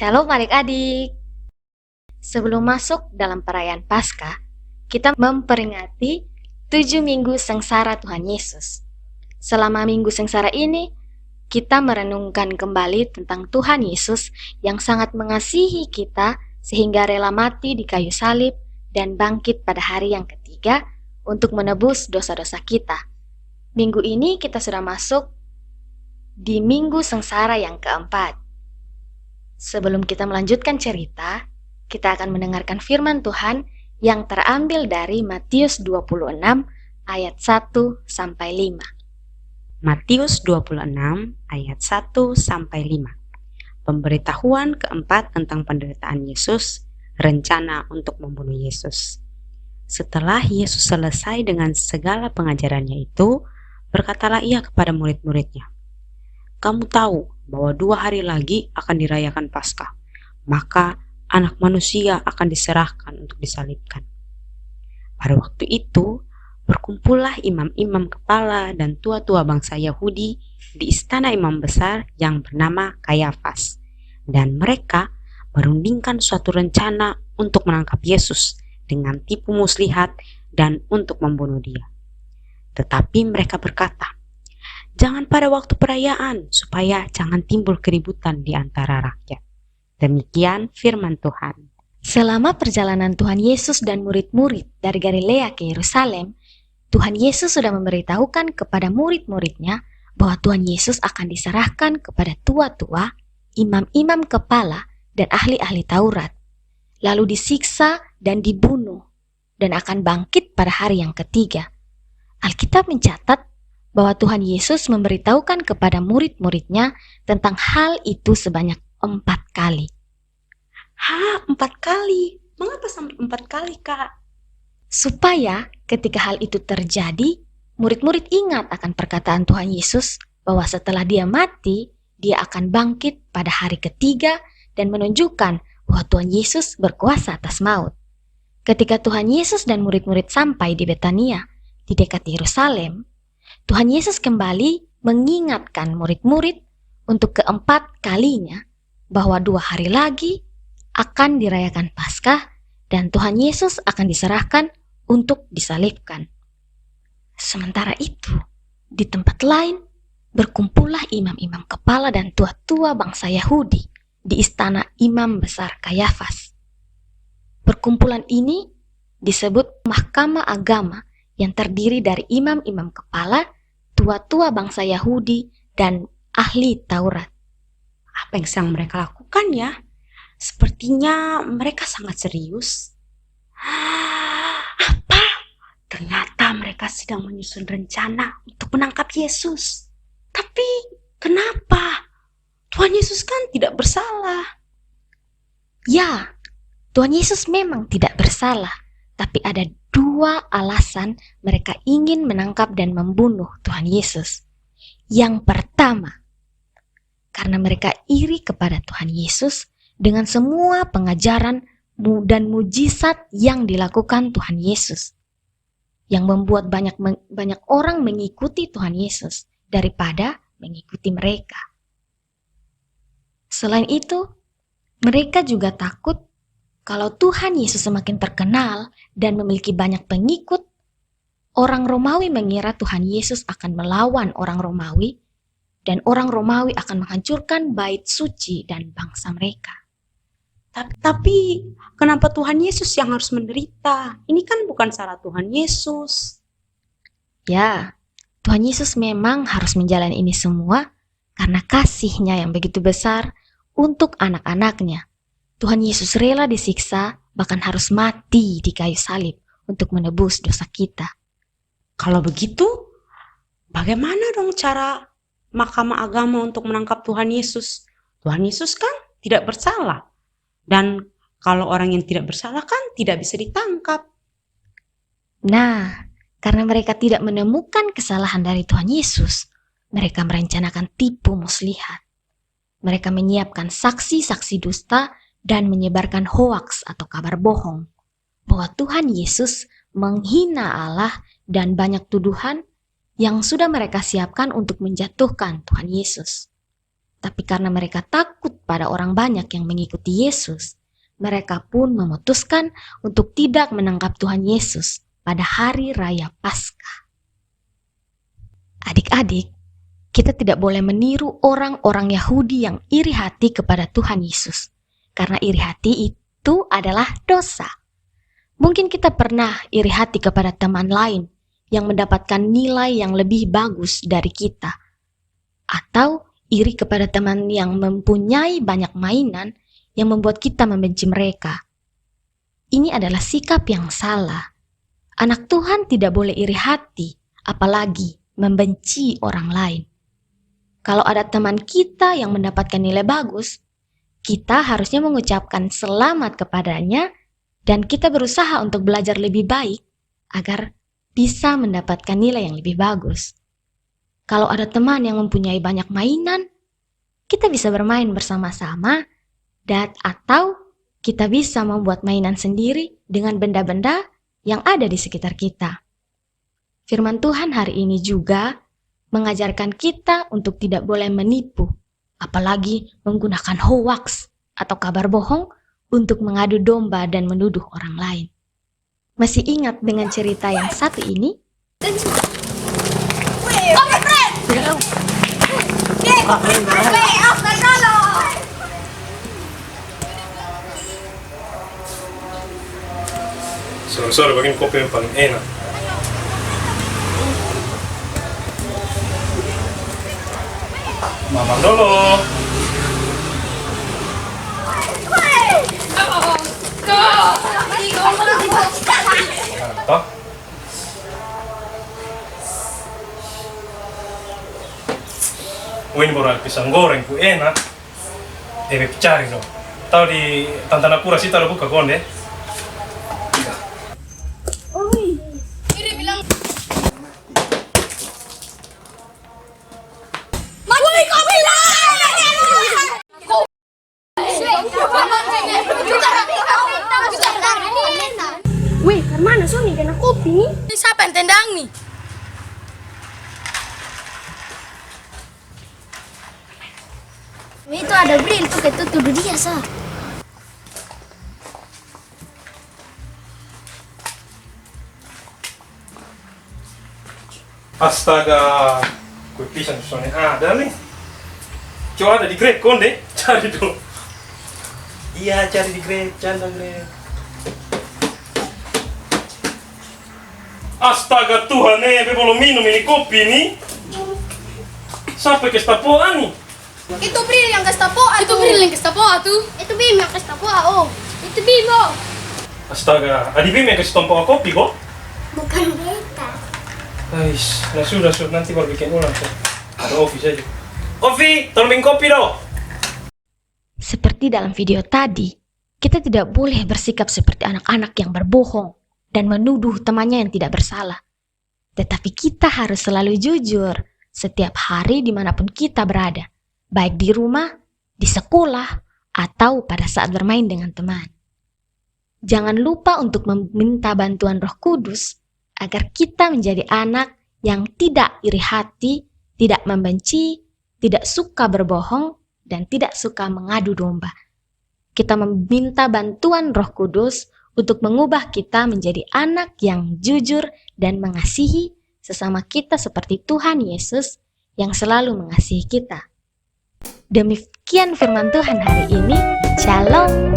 Shalom adik-adik. Sebelum masuk dalam perayaan Paskah, kita memperingati 7 minggu sengsara Tuhan Yesus. Selama minggu sengsara ini, kita merenungkan kembali tentang Tuhan Yesus yang sangat mengasihi kita sehingga rela mati di kayu salib dan bangkit pada hari yang ketiga untuk menebus dosa-dosa kita. Minggu ini kita sudah masuk di minggu sengsara yang keempat. Sebelum kita melanjutkan cerita, kita akan mendengarkan firman Tuhan yang terambil dari Matius 26 ayat 1-5. Matius 26 ayat 1-5. Pemberitahuan keempat tentang penderitaan Yesus, rencana untuk membunuh Yesus. Setelah Yesus selesai dengan segala pengajarannya itu, berkatalah ia kepada murid-muridnya, "Kamu tahu bahwa 2 hari lagi akan dirayakan Paskah, maka Anak Manusia akan diserahkan untuk disalibkan." Pada waktu itu, berkumpullah imam-imam kepala dan tua-tua bangsa Yahudi di istana imam besar yang bernama Kayafas, dan mereka merundingkan suatu rencana untuk menangkap Yesus dengan tipu muslihat dan untuk membunuh dia. Tetapi mereka berkata, "Jangan pada waktu perayaan, supaya jangan timbul keributan di antara rakyat." Demikian firman Tuhan. Selama perjalanan Tuhan Yesus dan murid-murid dari Galilea ke Yerusalem, Tuhan Yesus sudah memberitahukan kepada murid-muridnya bahwa Tuhan Yesus akan diserahkan kepada tua-tua, imam-imam kepala, dan ahli-ahli Taurat, lalu disiksa dan dibunuh, dan akan bangkit pada hari yang ketiga. Alkitab mencatat bahwa Tuhan Yesus memberitahukan kepada murid-muridnya tentang hal itu sebanyak 4 kali. 4 kali? Mengapa sampai 4 kali, Kak? Supaya ketika hal itu terjadi, murid-murid ingat akan perkataan Tuhan Yesus bahwa setelah dia mati, dia akan bangkit pada hari ketiga dan menunjukkan bahwa Tuhan Yesus berkuasa atas maut. Ketika Tuhan Yesus dan murid-murid sampai di Betania, di dekat Yerusalem, Tuhan Yesus kembali mengingatkan murid-murid untuk keempat kalinya bahwa 2 hari lagi akan dirayakan Paskah dan Tuhan Yesus akan diserahkan untuk disalibkan. Sementara itu, di tempat lain berkumpullah imam-imam kepala dan tua-tua bangsa Yahudi di istana imam besar Kayafas. Perkumpulan ini disebut Mahkamah Agama yang terdiri dari imam-imam kepala, tua-tua bangsa Yahudi, dan ahli Taurat. Apa yang sedang mereka lakukan ya? Sepertinya mereka sangat serius. Apa? Ternyata mereka sedang menyusun rencana untuk menangkap Yesus. Tapi kenapa? Tuhan Yesus kan tidak bersalah. Ya, Tuhan Yesus memang tidak bersalah, tapi ada 2 alasan mereka ingin menangkap dan membunuh Tuhan Yesus. Yang pertama, karena mereka iri kepada Tuhan Yesus dengan semua pengajaran dan mujizat yang dilakukan Tuhan Yesus, yang membuat banyak orang mengikuti Tuhan Yesus daripada mengikuti mereka. Selain itu, mereka juga takut kalau Tuhan Yesus semakin terkenal dan memiliki banyak pengikut, orang Romawi mengira Tuhan Yesus akan melawan orang Romawi dan orang Romawi akan menghancurkan bait suci dan bangsa mereka. Tapi kenapa Tuhan Yesus yang harus menderita? Ini kan bukan salah Tuhan Yesus. Ya, Tuhan Yesus memang harus menjalani ini semua karena kasih-Nya yang begitu besar untuk anak-anaknya. Tuhan Yesus rela disiksa, bahkan harus mati di kayu salib untuk menebus dosa kita. Kalau begitu, bagaimana dong cara Mahkamah Agama untuk menangkap Tuhan Yesus? Tuhan Yesus kan tidak bersalah. Dan kalau orang yang tidak bersalah kan tidak bisa ditangkap. Nah, karena mereka tidak menemukan kesalahan dari Tuhan Yesus, mereka merencanakan tipu muslihat. Mereka menyiapkan saksi-saksi dusta dan menyebarkan hoaks atau kabar bohong bahwa Tuhan Yesus menghina Allah dan banyak tuduhan yang sudah mereka siapkan untuk menjatuhkan Tuhan Yesus. Tapi karena mereka takut pada orang banyak yang mengikuti Yesus, mereka pun memutuskan untuk tidak menangkap Tuhan Yesus pada hari raya Paskah. Adik-adik, kita tidak boleh meniru orang-orang Yahudi yang iri hati kepada Tuhan Yesus, karena iri hati itu adalah dosa. Mungkin kita pernah iri hati kepada teman lain yang mendapatkan nilai yang lebih bagus dari kita, atau iri kepada teman yang mempunyai banyak mainan yang membuat kita membenci mereka. Ini adalah sikap yang salah. Anak Tuhan tidak boleh iri hati, apalagi membenci orang lain. Kalau ada teman kita yang mendapatkan nilai bagus, kita harusnya mengucapkan selamat kepadanya dan kita berusaha untuk belajar lebih baik agar bisa mendapatkan nilai yang lebih bagus. Kalau ada teman yang mempunyai banyak mainan, kita bisa bermain bersama-sama atau kita bisa membuat mainan sendiri dengan benda-benda yang ada di sekitar kita. Firman Tuhan hari ini juga mengajarkan kita untuk tidak boleh menipu, apalagi menggunakan hoax atau kabar bohong untuk mengadu domba dan menuduh orang lain. Masih ingat dengan cerita yang satu ini? Sore-sore bikin kopi yang paling enak. Mamang dulu. Apa? Oh, ini baru ada pisang goreng ku enak. Cari dong. Tahu di Tantana Pura sih taruh buka konde. Weh, kemana Sony kena kopi? Ini siapa yang tendang nih? Itu ada Bril tuh kayak tuduh dia sah. Astaga, kue pisang soalnya ada nih. Coba ada di Grab konde, cari dulu. Iya, cari di Grab, canda Grab. Astaga Tuhan, belum minum ini kopi nih. Sampai ke stapoan nih. Itu Bril yang kasih tapoa. Itu Bril yang kasih tapoa tuh. Itu Bim yang kasih tahu oh. Itu Bimo. Astaga, Adi Bim yang kasih tompok kopi kok? Bukan beta. Ais, nah sudah, nanti baru bikin ulang tuh. Ada Ovi saja. Ovi, tolong bikin kopi dong. Seperti dalam video tadi, kita tidak boleh bersikap seperti anak-anak yang berbohong dan menuduh temannya yang tidak bersalah. Tetapi kita harus selalu jujur setiap hari dimanapun kita berada, baik di rumah, di sekolah, atau pada saat bermain dengan teman. Jangan lupa untuk meminta bantuan Roh Kudus agar kita menjadi anak yang tidak iri hati, tidak membenci, tidak suka berbohong, dan tidak suka mengadu domba. Kita meminta bantuan Roh Kudus untuk mengubah kita menjadi anak yang jujur dan mengasihi sesama kita seperti Tuhan Yesus yang selalu mengasihi kita. Demikian firman Tuhan hari ini. Shalom.